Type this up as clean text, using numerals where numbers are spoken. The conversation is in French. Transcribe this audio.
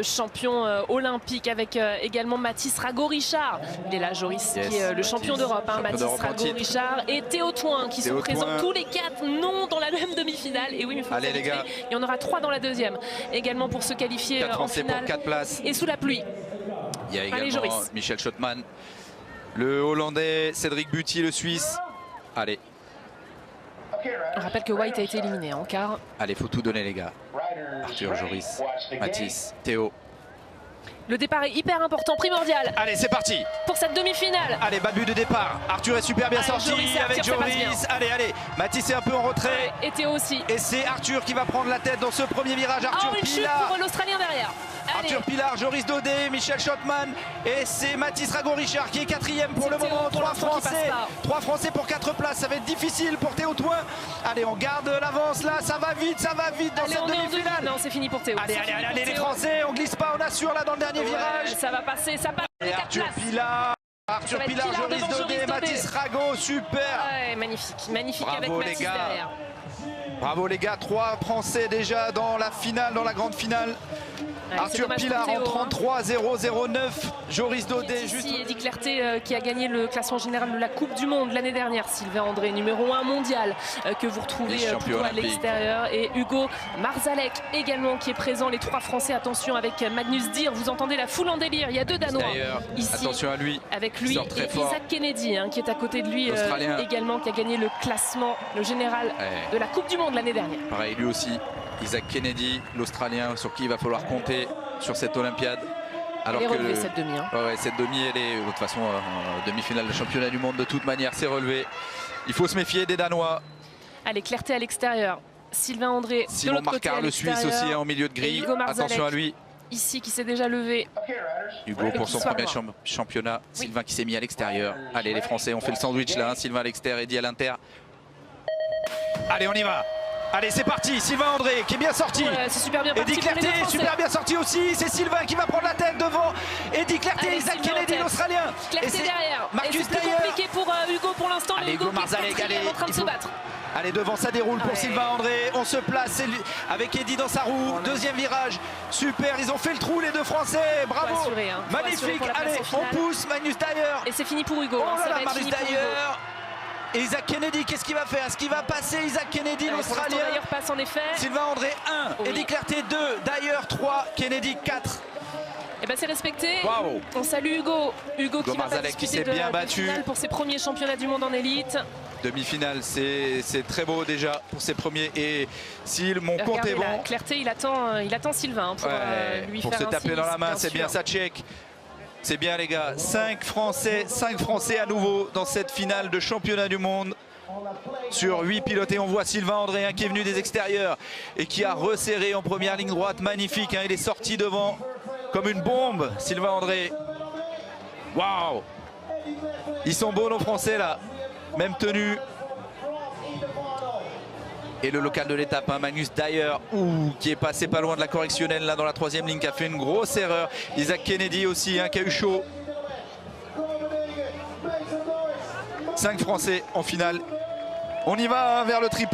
Champion olympique avec également Mathis Rago-Richard. Il est là, Joris, qui est le champion d'Europe. Mathis Rago-Richard et Théo Thouin qui sont présents. Tous les 4 non dans la même demi-finale. Et oui, mais il faut les gars. Il y en aura 3 dans la deuxième. Également pour se qualifier en finale. Pour 4 places. Et sous la pluie. Il y a également Michel Schottmann, le Hollandais, Cédric Buty, le Suisse. Allez. On rappelle que White a été éliminé en quart. Allez, faut tout donner les gars. Arthur, Joris, Mathis, Théo. Le départ est hyper important, primordial. Allez, c'est parti pour cette demi-finale. Allez, bas de but de départ. Arthur est super bien sorti avec Joris. Allez, Mathis est un peu en retrait. Et Théo aussi. Et c'est Arthur qui va prendre la tête dans ce premier virage. Arthur une chute pour l'Australien derrière. Arthur Pilar, Joris Daudet, Michel Schottmann. Et c'est Mathis Rago-Richard qui est 4e pour le moment. 3 Français pour 4 places. Ça va être difficile pour Théo Thouin. Allez, on garde l'avance là. Ça va vite dans cette demi-finale. Non, c'est fini pour Théo. Allez, les Français, on glisse pas, on assure là dans le dernier virage. Ça va passer, ça passe. Et Arthur Pilar, Joris Daudet, Mathis Rago, super. Ouais, magnifique avec Mathis derrière. Bravo les gars, 3 Français déjà dans la finale, dans la grande finale. Arthur Pilar en 33-009, Joris Daudet juste. Eddy Clerté qui a gagné le classement général de la Coupe du Monde l'année dernière. Sylvain André, numéro 1 mondial, que vous retrouvez plutôt à l'extérieur. Et Hugo Marzalek également qui est présent. Les 3 Français, attention avec Magnus Dir. Vous entendez la foule en délire. Il y a 2 Danois ici. Attention à lui. Avec lui et Isaac Kennedy qui est à côté de lui également, qui a gagné le classement, le général de la Coupe du Monde l'année dernière. Pareil, lui aussi. Isaac Kennedy, l'Australien, sur qui il va falloir compter sur cette Olympiade. Alors elle est relevée, cette demi. Cette demi, elle est de toute façon demi-finale de championnat du monde de toute manière, c'est relevé. Il faut se méfier des Danois. Allez, Clerté à l'extérieur. Sylvain André de l'autre côté à le Suisse aussi en milieu de grille. Attention à lui. Ici qui s'est déjà levé. Hugo pour son premier championnat. Sylvain qui s'est mis à l'extérieur. Allez les Français, on fait le sandwich là. Sylvain à l'extérieur, Eddy à l'inter. Allez, on y va. Allez, c'est parti, Sylvain André qui est bien sorti. C'est super bien parti. Eddy Clerté, super bien sorti aussi. C'est Sylvain qui va prendre la tête devant. Eddy Clerté, Isaac Kennedy, l'Australien. Clerté derrière. Marcus c'est compliqué pour Hugo pour l'instant. Hugo Marzalek, est en train de se battre. Allez, devant, ça déroule pour Sylvain André. On se place avec Eddy dans sa roue. Deuxième virage. Super, ils ont fait le trou les 2 Français. Bravo. Magnifique. Allez, on pousse Magnus Dyer. Et c'est fini pour Hugo. Oh là là, Magnus Dyer. Et Isaac Kennedy, qu'est-ce qu'il va faire? Est-ce qu'il va passer Isaac Kennedy, l'Australien? D'ailleurs passe en effet. Sylvain André 1, Eddy Clerté 2, Dyer 3, Kennedy 4. Et ben c'est respecté. Wow. On salue Hugo. Hugo qui va qui s'est bien battu pour ses premiers championnats du monde en élite. Demi-finale, c'est très beau déjà pour ses premiers. Et si mon compte est bon. Clerté, il attend Sylvain pour lui faire se taper dans la main, c'est bien, ça check. C'est bien les gars, 5 Français à nouveau dans cette finale de championnat du monde. Sur 8 pilotés, on voit Sylvain André qui est venu des extérieurs et qui a resserré en première ligne droite, magnifique, il est sorti devant comme une bombe, Sylvain André. Waouh! Ils sont beaux nos Français là, même tenue. Et le local de l'étape, Magnus Dyer, qui est passé pas loin de la correctionnelle là dans la 3e ligne, qui a fait une grosse erreur. Isaac Kennedy aussi, qui a eu chaud. 5 Français en finale. On y va vers le triple.